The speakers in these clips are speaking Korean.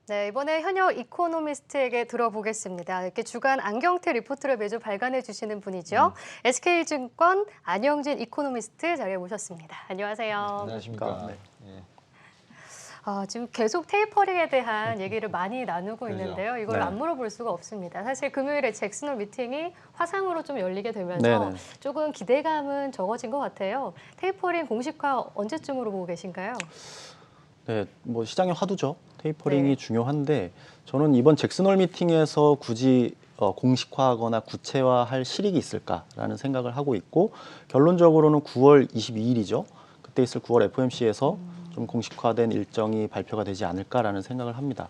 네, 이번에 현역 이코노미스트에게 들어보겠습니다. 이렇게 주간 안경테 리포트를 매주 발간해 주시는 분이죠. SK증권 안영진 이코노미스트 자리에 모셨습니다. 안녕하세요. 안녕하십니까. 네. 예. 지금 계속 테이퍼링에 대한 얘기를 많이 나누고 그렇죠. 있는데요. 이걸 네. 안 물어볼 수가 없습니다. 사실 금요일에 잭슨홀 미팅이 화상으로 좀 열리게 되면서 네네. 조금 기대감은 적어진 것 같아요. 테이퍼링 공식화 언제쯤으로 보고 계신가요? 네, 뭐 시장의 화두죠. 테이퍼링이 네. 중요한데 저는 이번 잭슨홀 미팅에서 굳이 공식화하거나 구체화할 실익이 있을까라는 생각을 하고 있고 결론적으로는 9월 22일이죠. 그때 있을 9월 FOMC에서 좀 공식화된 일정이 발표가 되지 않을까라는 생각을 합니다.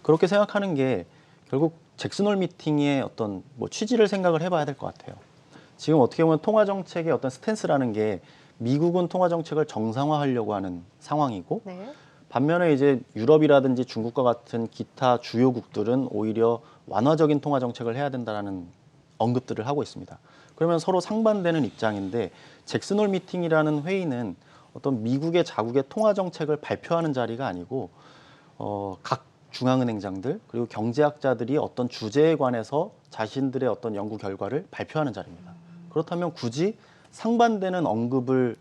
그렇게 생각하는 게 결국 잭슨홀 미팅의 어떤 뭐 취지를 생각을 해봐야 될 것 같아요. 지금 어떻게 보면 통화 정책의 어떤 스탠스라는 게 미국은 통화 정책을 정상화하려고 하는 상황이고 네. 반면에 이제 유럽이라든지 중국과 같은 기타 주요국들은 오히려 완화적인 통화 정책을 해야 된다라는 언급들을 하고 있습니다. 그러면 서로 상반되는 입장인데 잭슨홀 미팅이라는 회의는 어떤 미국의 자국의 통화 정책을 발표하는 자리가 아니고 각 중앙은행장들 그리고 경제학자들이 어떤 주제에 관해서 자신들의 어떤 연구 결과를 발표하는 자리입니다. 그렇다면 굳이 상반되는 언급을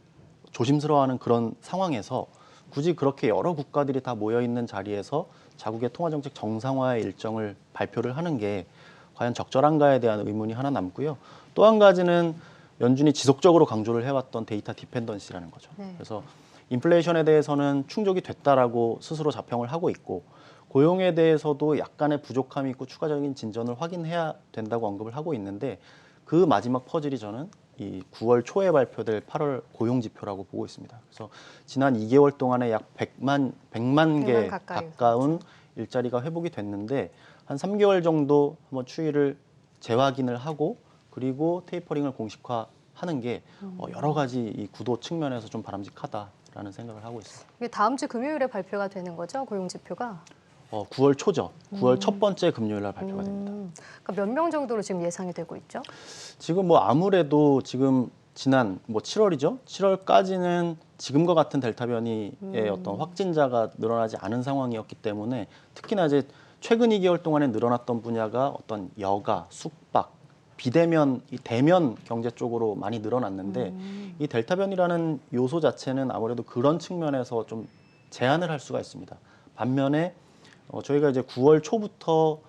조심스러워하는 그런 상황에서 굳이 그렇게 여러 국가들이 다 모여 있는 자리에서 자국의 통화정책 정상화의 일정을 발표를 하는 게 과연 적절한가에 대한 의문이 하나 남고요. 또 한 가지는 연준이 지속적으로 강조를 해왔던 데이터 디펜던시라는 거죠. 네. 그래서 인플레이션에 대해서는 충족이 됐다라고 스스로 자평을 하고 있고 고용에 대해서도 약간의 부족함이 있고 추가적인 진전을 확인해야 된다고 언급을 하고 있는데 그 마지막 퍼즐이 저는 이 9월 초에 발표될 8월 고용 지표라고 보고 있습니다. 그래서 지난 2개월 동안에 약 100만 개 가까운 일자리가 회복이 됐는데 한 3개월 정도 한번 추이를 재확인을 하고 그리고 테이퍼링을 공식화하는 게 여러 가지 이 구도 측면에서 좀 바람직하다라는 생각을 하고 있습니다. 이게 다음 주 금요일에 발표가 되는 거죠? 고용 지표가? 9월 초죠. 9월 첫 번째 금요일 날 발표가 됩니다. 그러니까 몇 명 정도로 지금 예상이 되고 있죠? 지금 뭐 아무래도 지금 지난 뭐 7월이죠. 7월까지는 지금과 같은 델타 변이의 어떤 확진자가 늘어나지 않은 상황이었기 때문에 특히나 이제 최근 2개월 동안에 늘어났던 분야가 어떤 여가, 숙박, 비대면, 이 대면 경제 쪽으로 많이 늘어났는데 이 델타 변이라는 요소 자체는 아무래도 그런 측면에서 좀 제한을 할 수가 있습니다. 반면에 저희가 이제 9월 초부터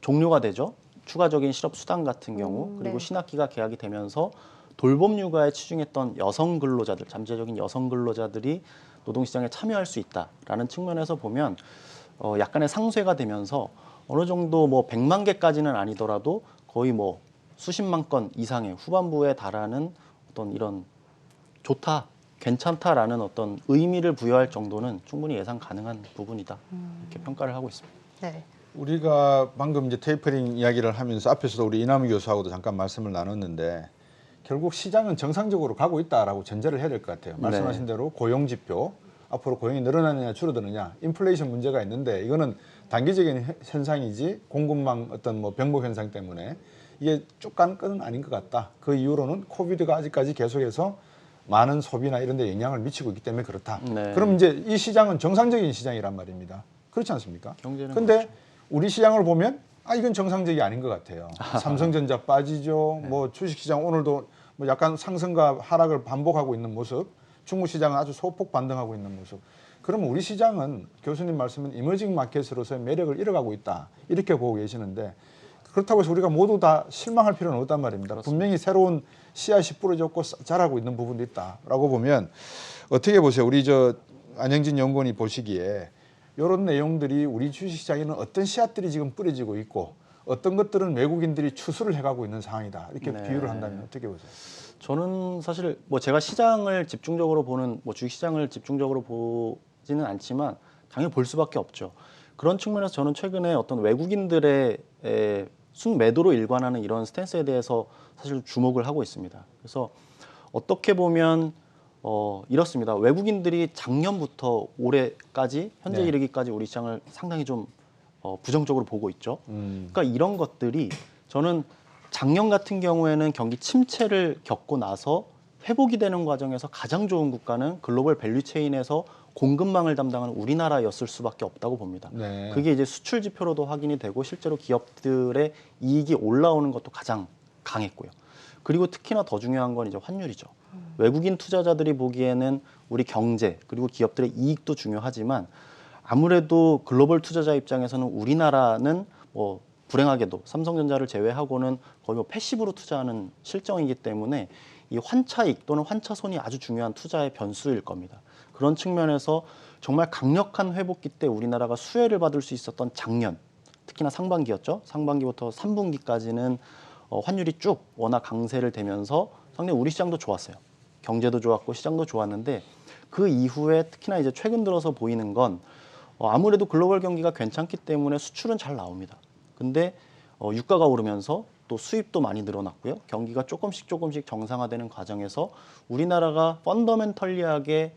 종료가 되죠. 추가적인 실업 수당 같은 경우 그리고 네. 신학기가 개학이 되면서 돌봄 육아에 치중했던 여성 근로자들, 잠재적인 여성 근로자들이 노동시장에 참여할 수 있다라는 측면에서 보면 약간의 상쇄가 되면서 어느 정도 뭐 100만 개까지는 아니더라도 거의 뭐 수십만 건 이상의 후반부에 달하는 어떤 이런 좋다, 괜찮다라는 어떤 의미를 부여할 정도는 충분히 예상 가능한 부분이다 이렇게 평가를 하고 있습니다. 네. 우리가 방금 이제 테이퍼링 이야기를 하면서 앞에서도 우리 이남우 교수하고도 잠깐 말씀을 나눴는데 결국 시장은 정상적으로 가고 있다라고 전제를 해야 될 것 같아요. 말씀하신 대로 고용 지표, 앞으로 고용이 늘어나느냐 줄어드느냐, 인플레이션 문제가 있는데 이거는 단기적인 현상이지 공급망 어떤 뭐 병목 현상 때문에 이게 쭉 가는 건 아닌 것 같다. 그 이후로는 코비드가 아직까지 계속해서 많은 소비나 이런 데 영향을 미치고 있기 때문에 그렇다. 네. 그럼 이제 이 시장은 정상적인 시장이란 말입니다. 그렇지 않습니까? 경제는 근데 그렇죠. 우리 시장을 보면 이건 정상적이 아닌 것 같아요. 삼성전자 빠지죠. 네. 뭐 주식시장 오늘도 뭐 약간 상승과 하락을 반복하고 있는 모습. 중국 시장은 아주 소폭 반등하고 있는 모습. 그러면 우리 시장은 교수님 말씀은 이머징 마켓으로서의 매력을 잃어가고 있다. 이렇게 보고 계시는데 그렇다고 해서 우리가 모두 다 실망할 필요는 없단 말입니다. 그렇습니다. 분명히 새로운 씨앗이 뿌려졌고 자라고 있는 부분도 있다라고 보면 어떻게 보세요? 우리 저 안영진 연구원이 보시기에 이런 내용들이 우리 주식시장에는 어떤 씨앗들이 지금 뿌려지고 있고 어떤 것들은 외국인들이 추수를 해가고 있는 상황이다. 이렇게 네. 비유를 한다면 어떻게 보세요? 저는 사실 뭐 제가 시장을 집중적으로 보는 뭐 주식시장을 집중적으로 보지는 않지만 당연히 볼 수밖에 없죠. 그런 측면에서 저는 최근에 어떤 외국인들의 순매도로 일관하는 이런 스탠스에 대해서 사실 주목을 하고 있습니다. 그래서 어떻게 보면 이렇습니다. 외국인들이 작년부터 올해까지 현재 네. 이르기까지 우리 시장을 상당히 좀 부정적으로 보고 있죠. 그러니까 이런 것들이 저는 작년 같은 경우에는 경기 침체를 겪고 나서 회복이 되는 과정에서 가장 좋은 국가는 글로벌 밸류 체인에서 공급망을 담당하는 우리나라였을 수밖에 없다고 봅니다. 네. 그게 이제 수출 지표로도 확인이 되고 실제로 기업들의 이익이 올라오는 것도 가장 강했고요. 그리고 특히나 더 중요한 건 이제 환율이죠. 외국인 투자자들이 보기에는 우리 경제 그리고 기업들의 이익도 중요하지만 아무래도 글로벌 투자자 입장에서는 우리나라는 뭐 불행하게도 삼성전자를 제외하고는 거의 뭐 패시브로 투자하는 실정이기 때문에 이 환차익 또는 환차손이 아주 중요한 투자의 변수일 겁니다. 그런 측면에서 정말 강력한 회복기 때 우리나라가 수혜를 받을 수 있었던 작년, 특히나 상반기였죠. 상반기부터 3분기까지는 환율이 쭉 워낙 강세를 되면서 상당히 우리 시장도 좋았어요. 경제도 좋았고 시장도 좋았는데 그 이후에 특히나 이제 최근 들어서 보이는 건 아무래도 글로벌 경기가 괜찮기 때문에 수출은 잘 나옵니다. 근데 유가가 오르면서 또 수입도 많이 늘어났고요. 경기가 조금씩 정상화되는 과정에서 우리나라가 펀더멘털리하게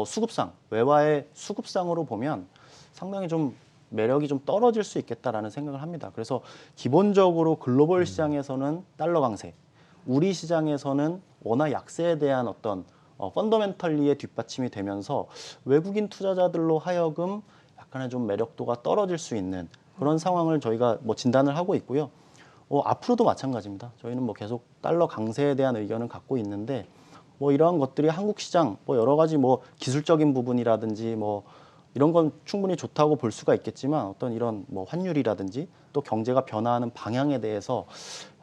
수급상, 외화의 수급상으로 보면 상당히 좀 매력이 좀 떨어질 수 있겠다라는 생각을 합니다. 그래서 기본적으로 글로벌 시장에서는 달러 강세, 우리 시장에서는 원화 약세에 대한 어떤 펀더멘털리의 뒷받침이 되면서 외국인 투자자들로 하여금 약간의 좀 매력도가 떨어질 수 있는 그런 상황을 저희가 뭐 진단을 하고 있고요. 앞으로도 마찬가지입니다. 저희는 뭐 계속 달러 강세에 대한 의견을 갖고 있는데 뭐 이러한 것들이 한국 시장 뭐 여러 가지 뭐 기술적인 부분이라든지 뭐 이런 건 충분히 좋다고 볼 수가 있겠지만 어떤 이런 뭐 환율이라든지 또 경제가 변화하는 방향에 대해서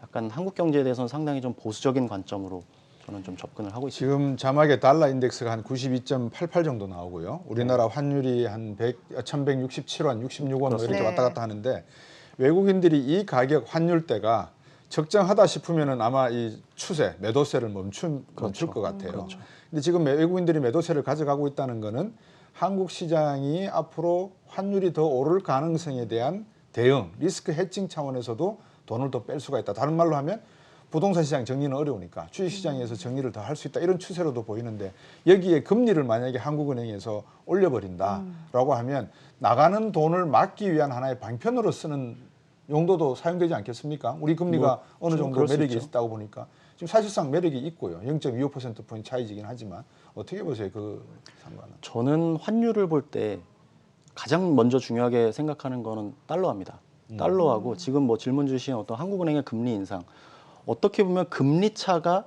약간 한국 경제에 대해서는 상당히 좀 보수적인 관점으로 저는 좀 접근을 하고 있습니다. 지금 자막에 달러 인덱스가 한 92.88 정도 나오고요. 우리나라 환율이 한 1167원, 66원 뭐 이렇게 네. 왔다 갔다 하는데 외국인들이 이 가격 환율대가 적정하다 싶으면은 아마 이 추세, 매도세를 멈출 것 같아요. 근데 지금 외국인들이 매도세를 가져가고 있다는 거는 한국 시장이 앞으로 환율이 더 오를 가능성에 대한 대응, 리스크 해칭 차원에서도 돈을 더 뺄 수가 있다. 다른 말로 하면 부동산 시장 정리는 어려우니까 주식시장에서 정리를 더 할 수 있다. 이런 추세로도 보이는데 여기에 금리를 만약에 한국은행에서 올려버린다라고 하면 나가는 돈을 막기 위한 하나의 방편으로 쓰는 용도도 사용되지 않겠습니까? 우리 금리가 뭐, 어느 정도 그럴 수 매력이 있죠. 있다고 보니까 지금 사실상 매력이 있고요. 0.25%포인트 차이지긴 하지만 어떻게 보세요? 그 상관은. 저는 환율을 볼 때 가장 먼저 중요하게 생각하는 거는 달러입니다. 달러하고 지금 뭐 질문 주신 어떤 한국은행의 금리 인상 어떻게 보면 금리 차가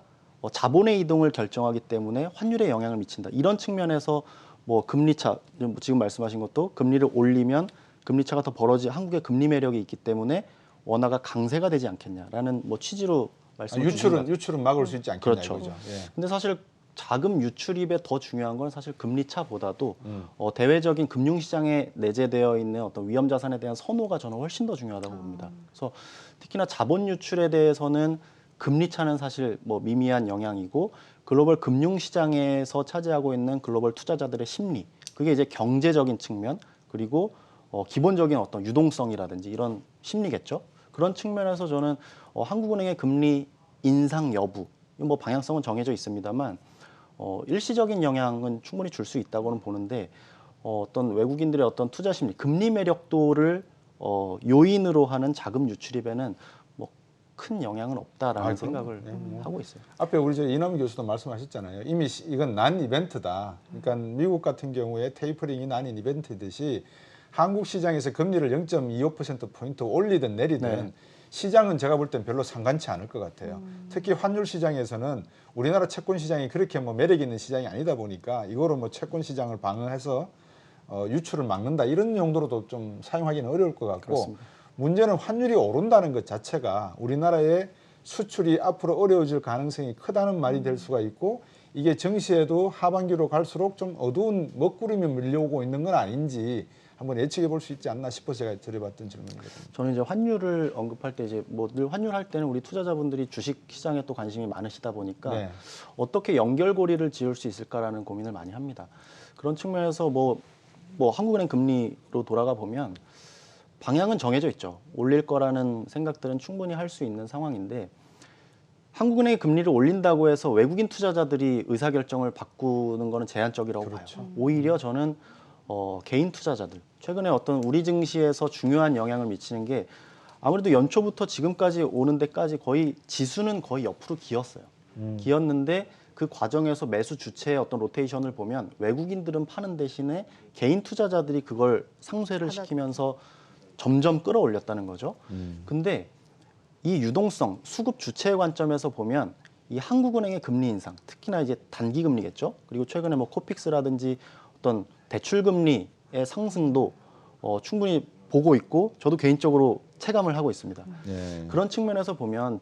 자본의 이동을 결정하기 때문에 환율에 영향을 미친다. 이런 측면에서 뭐 금리 차 지금 말씀하신 것도 금리를 올리면 금리 차가 더 벌어지 한국의 금리 매력이 있기 때문에 원화가 강세가 되지 않겠냐라는 뭐 취지로 말씀을 주신 것 같아요. 유출은 막을 수 있지 않겠냐 그렇죠. 이거죠. 예. 근데 사실 자금 유출입에 더 중요한 건 사실 금리 차보다도 대외적인 금융시장에 내재되어 있는 어떤 위험 자산에 대한 선호가 저는 훨씬 더 중요하다고 봅니다. 그래서 특히나 자본 유출에 대해서는 금리 차는 사실 뭐 미미한 영향이고 글로벌 금융시장에서 차지하고 있는 글로벌 투자자들의 심리 그게 이제 경제적인 측면 그리고 기본적인 어떤 유동성이라든지 이런 심리겠죠. 그런 측면에서 저는 한국은행의 금리 인상 여부 뭐 방향성은 정해져 있습니다만 일시적인 영향은 충분히 줄 수 있다고는 보는데 어떤 외국인들의 어떤 투자 심리, 금리 매력도를 요인으로 하는 자금 유출입에는 뭐 큰 영향은 없다라는 생각을 하고 있어요. 앞에 우리 저 이남희 교수도 말씀하셨잖아요. 이미 이건 난 이벤트다. 그러니까 미국 같은 경우에 테이퍼링이 난 이벤트듯이 한국 시장에서 금리를 0.25%포인트 올리든 내리든 네. 시장은 제가 볼 땐 별로 상관치 않을 것 같아요. 특히 환율 시장에서는 우리나라 채권 시장이 그렇게 뭐 매력 있는 시장이 아니다 보니까 이거로 뭐 채권 시장을 방어해서 유출을 막는다 이런 용도로도 좀 사용하기는 어려울 것 같고 그렇습니다. 문제는 환율이 오른다는 것 자체가 우리나라의 수출이 앞으로 어려워질 가능성이 크다는 말이 될 수가 있고 이게 정시에도 하반기로 갈수록 좀 어두운 먹구름이 밀려오고 있는 건 아닌지 한번 예측해 볼 수 있지 않나 싶어서 제가 드려봤던 질문이거든요. 저는 이제 환율을 언급할 때 이제 뭐 늘 환율 할 때는 우리 투자자분들이 주식 시장에 또 관심이 많으시다 보니까 네. 어떻게 연결고리를 지을 수 있을까라는 고민을 많이 합니다. 그런 측면에서 뭐 한국은행 금리로 돌아가 보면 방향은 정해져 있죠. 올릴 거라는 생각들은 충분히 할 수 있는 상황인데 한국은행이 금리를 올린다고 해서 외국인 투자자들이 의사결정을 바꾸는 거는 제한적이라고 그렇죠. 봐요. 오히려 저는 개인 투자자들 최근에 어떤 우리 증시에서 중요한 영향을 미치는 게 아무래도 연초부터 지금까지 오는 데까지 거의 지수는 거의 옆으로 기었어요. 기었는데 그 과정에서 매수 주체의 어떤 로테이션을 보면 외국인들은 파는 대신에 개인 투자자들이 그걸 상쇄를 시키면서 점점 끌어올렸다는 거죠. 근데 이 유동성, 수급 주체의 관점에서 보면 이 한국은행의 금리 인상, 특히나 이제 단기 금리겠죠. 그리고 최근에 뭐 코픽스라든지 어떤 대출 금리의 상승도 충분히 보고 있고 저도 개인적으로 체감을 하고 있습니다. 예. 그런 측면에서 보면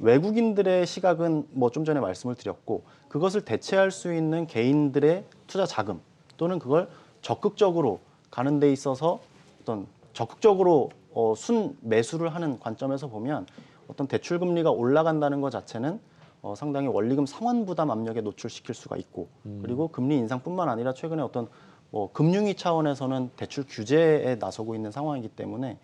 외국인들의 시각은 뭐 좀 전에 말씀을 드렸고 그것을 대체할 수 있는 개인들의 투자 자금 또는 그걸 적극적으로 가는 데 있어서 어떤 적극적으로 순 매수를 하는 관점에서 보면 어떤 대출 금리가 올라간다는 것 자체는 상당히 원리금 상환 부담 압력에 노출시킬 수가 있고 그리고 금리 인상뿐만 아니라 최근에 어떤 금융위 차원에서는 대출 규제에 나서고 있는 상황이기 때문에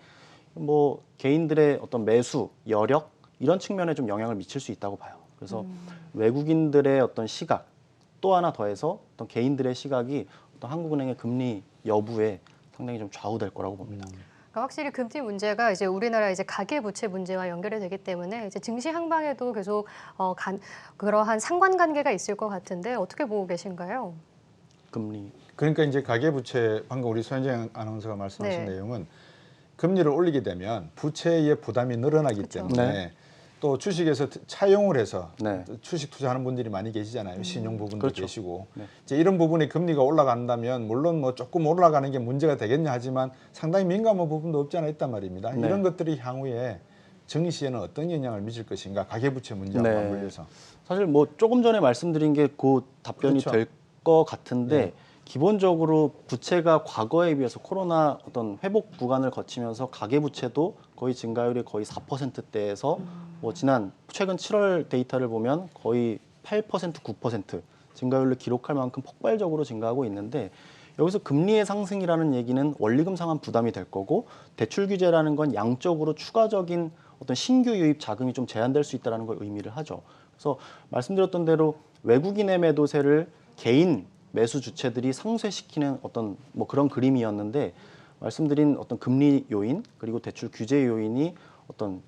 뭐 개인들의 어떤 매수 여력 이런 측면에 좀 영향을 미칠 수 있다고 봐요. 그래서 외국인들의 어떤 시각 또 하나 더해서 어떤 개인들의 시각이 어떤 한국은행의 금리 여부에 상당히 좀 좌우될 거라고 봅니다. 그러니까 확실히 금리 문제가 이제 우리나라 이제 가계 부채 문제와 연결이 되기 때문에 이제 증시 향방에도 계속 그러한 상관관계가 있을 것 같은데 어떻게 보고 계신가요? 금리. 그러니까 이제 가계부채 방금 우리 손현정 아나운서가 말씀하신 네. 내용은 금리를 올리게 되면 부채의 부담이 늘어나기 그쵸. 때문에 네. 또 주식에서 차용을 해서 네. 주식 투자하는 분들이 많이 계시잖아요. 신용 부분도 그렇죠. 계시고 네. 이제 이런 부분에 금리가 올라간다면 물론 뭐 조금 올라가는 게 문제가 되겠냐 하지만 상당히 민감한 부분도 없지 않아 있단 말입니다. 네. 이런 것들이 향후에 증시에는 어떤 영향을 미칠 것인가 가계부채 문제와 네. 맞물려서 사실 뭐 조금 전에 말씀드린 게 그 답변이 그렇죠. 될 것 같은데 네. 기본적으로 부채가 과거에 비해서 코로나 어떤 회복 구간을 거치면서 가계 부채도 거의 증가율이 거의 4%대에서 뭐 지난 최근 7월 데이터를 보면 거의 8% 9% 증가율을 기록할 만큼 폭발적으로 증가하고 있는데 여기서 금리의 상승이라는 얘기는 원리금 상환 부담이 될 거고 대출 규제라는 건 양적으로 추가적인 어떤 신규 유입 자금이 좀 제한될 수 있다는 걸 의미를 하죠. 그래서 말씀드렸던 대로 외국인의 매도세를 개인 매수 주체들이 상쇄시키는 어떤 뭐 그런 그림이었는데 말씀드린 어떤 금리 요인 그리고 대출 규제 요인이 어떤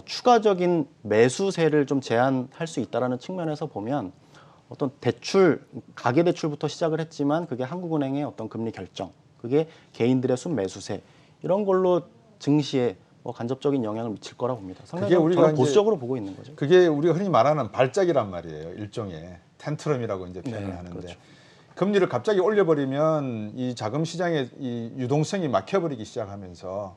추가적인 매수세를 좀 제한할 수 있다라는 측면에서 보면 어떤 대출 가계 대출부터 시작을 했지만 그게 한국은행의 어떤 금리 결정 그게 개인들의 순매수세 이런 걸로 증시에 간접적인 영향을 미칠 거라고 봅니다. 상당히 그게 우리가 저는 이제 보수적으로 보고 있는 거죠. 그게 우리가 흔히 말하는 발작이란 말이에요. 일종의 텐트럼이라고 이제 표현을 네, 하는데 그렇죠. 금리를 갑자기 올려버리면 이 자금 시장의 이 유동성이 막혀버리기 시작하면서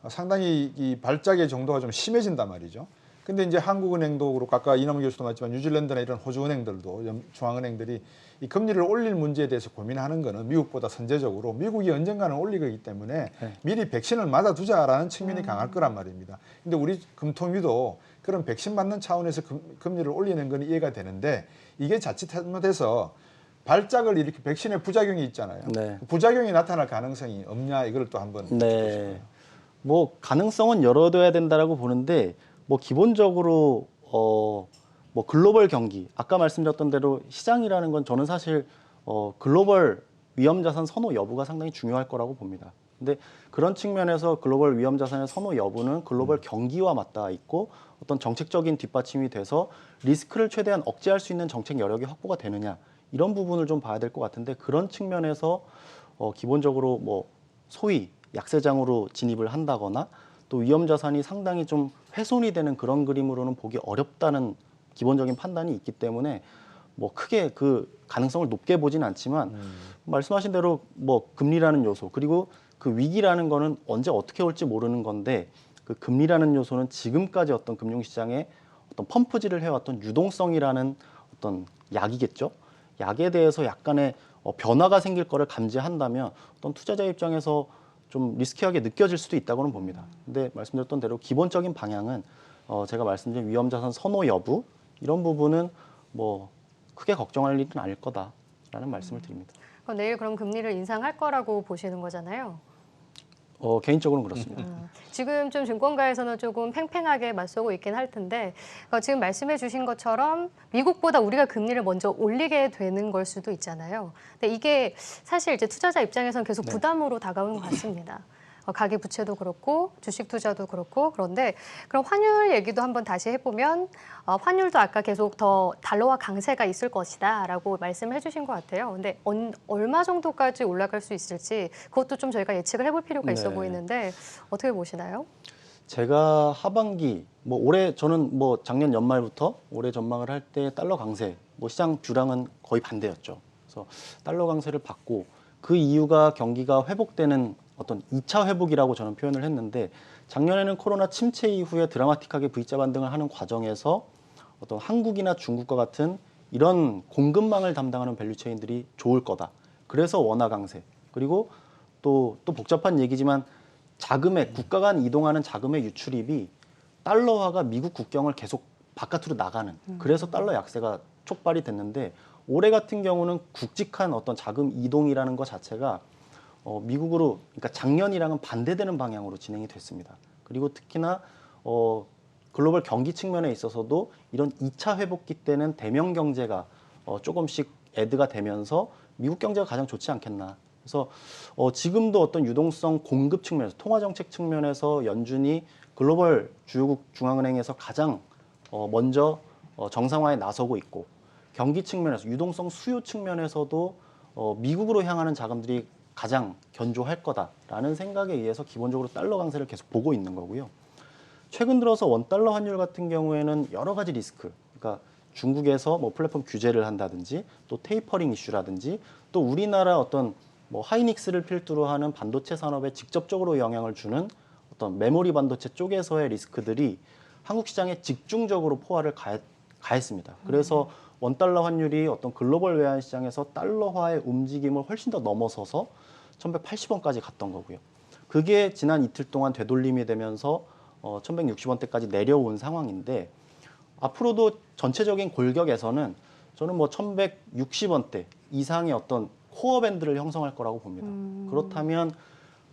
상당히 이 발작의 정도가 좀 심해진단 말이죠. 근데 이제 한국은행도 그렇고 아까 이남우 교수도 말했지만 뉴질랜드나 이런 호주은행들도 중앙은행들이 이 금리를 올릴 문제에 대해서 고민하는 거는 미국보다 선제적으로 미국이 언젠가는 올릴 거기 때문에 미리 백신을 맞아두자라는 측면이 강할 거란 말입니다. 근데 우리 금통위도 그런 백신 맞는 차원에서 금리를 올리는 건 이해가 되는데 이게 자칫 잘못해서 발작을 이렇게 백신의 부작용이 있잖아요. 네. 부작용이 나타날 가능성이 없냐 이걸 또 한번 네. 뭐 가능성은 열어둬야 된다라고 보는데 뭐 기본적으로 뭐 글로벌 경기 아까 말씀드렸던 대로 시장이라는 건 저는 사실 글로벌 위험 자산 선호 여부가 상당히 중요할 거라고 봅니다. 근데 그런 측면에서 글로벌 위험 자산의 선호 여부는 글로벌 경기와 맞닿아 있고 어떤 정책적인 뒷받침이 돼서 리스크를 최대한 억제할 수 있는 정책 여력이 확보가 되느냐 이런 부분을 좀 봐야 될 것 같은데 그런 측면에서 기본적으로 뭐 소위 약세장으로 진입을 한다거나 또 위험 자산이 상당히 좀 훼손이 되는 그런 그림으로는 보기 어렵다는 기본적인 판단이 있기 때문에 뭐 크게 그 가능성을 높게 보진 않지만 말씀하신 대로 뭐 금리라는 요소 그리고 그 위기라는 거는 언제 어떻게 올지 모르는 건데 그 금리라는 요소는 지금까지 어떤 금융시장에 어떤 펌프질을 해왔던 유동성이라는 어떤 약이겠죠. 약에 대해서 약간의 변화가 생길 거를 감지한다면 어떤 투자자 입장에서 좀 리스키하게 느껴질 수도 있다고는 봅니다. 근데 말씀드렸던 대로 기본적인 방향은 제가 말씀드린 위험자산 선호 여부 이런 부분은 뭐 크게 걱정할 일은 아닐 거다라는 말씀을 드립니다. 내일 그럼 금리를 인상할 거라고 보시는 거잖아요. 개인적으로는 그렇습니다. 지금 좀 증권가에서는 조금 팽팽하게 맞서고 있긴 할 텐데 지금 말씀해 주신 것처럼 미국보다 우리가 금리를 먼저 올리게 되는 걸 수도 있잖아요. 근데 이게 사실 이제 투자자 입장에서는 계속 부담으로 다가오는 것 같습니다. 가계 부채도 그렇고 주식 투자도 그렇고 그런데 그럼 환율 얘기도 한번 다시 해보면 환율도 아까 계속 더 달러화 강세가 있을 것이다라고 말씀을 해주신 것 같아요. 근데 얼마 정도까지 올라갈 수 있을지 그것도 좀 저희가 예측을 해볼 필요가 있어 네. 보이는데 어떻게 보시나요? 제가 하반기 뭐 올해 저는 뭐 작년 연말부터 올해 전망을 할 때 달러 강세, 뭐 시장 뷰랑은 거의 반대였죠. 그래서 달러 강세를 받고 그 이유가 경기가 회복되는 어떤 2차 회복이라고 저는 표현을 했는데 작년에는 코로나 침체 이후에 드라마틱하게 V자 반등을 하는 과정에서 어떤 한국이나 중국과 같은 이런 공급망을 담당하는 밸류체인들이 좋을 거다. 그래서 원화 강세. 그리고 또 복잡한 얘기지만 자금의 국가 간 이동하는 자금의 유출입이 달러화가 미국 국경을 계속 바깥으로 나가는 그래서 달러 약세가 촉발이 됐는데 올해 같은 경우는 굵직한 어떤 자금 이동이라는 것 자체가 미국으로 그러니까 작년이랑은 반대되는 방향으로 진행이 됐습니다. 그리고 특히나 글로벌 경기 측면에 있어서도 이런 2차 회복기 때는 대명 경제가 조금씩 애드가 되면서 미국 경제가 가장 좋지 않겠나. 그래서 지금도 어떤 유동성 공급 측면에서 통화 정책 측면에서 연준이 글로벌 주요국 중앙은행에서 가장 먼저 정상화에 나서고 있고 경기 측면에서 유동성 수요 측면에서도 미국으로 향하는 자금들이 가장 견조할 거다라는 생각에 의해서 기본적으로 달러 강세를 계속 보고 있는 거고요. 최근 들어서 원달러 환율 같은 경우에는 여러 가지 리스크, 그러니까 중국에서 뭐 플랫폼 규제를 한다든지 또 테이퍼링 이슈라든지 또 우리나라 어떤 뭐 하이닉스를 필두로 하는 반도체 산업에 직접적으로 영향을 주는 어떤 메모리 반도체 쪽에서의 리스크들이 한국 시장에 집중적으로 포화를 가했습니다. 그래서 원달러 환율이 어떤 글로벌 외환 시장에서 달러화의 움직임을 훨씬 더 넘어서서 1180원까지 갔던 거고요. 그게 지난 이틀 동안 되돌림이 되면서 1160원대까지 내려온 상황인데 앞으로도 전체적인 골격에서는 저는 뭐 1160원대 이상의 어떤 코어 밴드를 형성할 거라고 봅니다. 그렇다면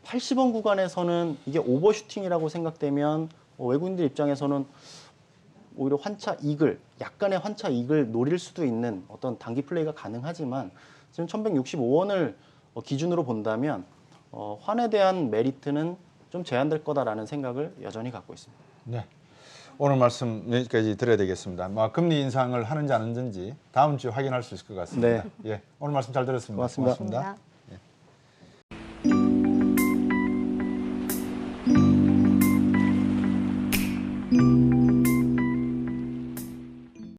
80원 구간에서는 이게 오버슈팅이라고 생각되면 외국인들 입장에서는 오히려 환차 이글, 약간의 환차 이글 노릴 수도 있는 어떤 단기 플레이가 가능하지만 지금 1165원을 기준으로 본다면 환에 대한 메리트는 좀 제한될 거다라는 생각을 여전히 갖고 있습니다. 네. 오늘 말씀 여기까지 드려야 되겠습니다. 금리 인상을 하는지 안 하는지 다음 주에 확인할 수 있을 것 같습니다. 네. 예, 오늘 말씀 잘 들었습니다. 고맙습니다. 고맙습니다.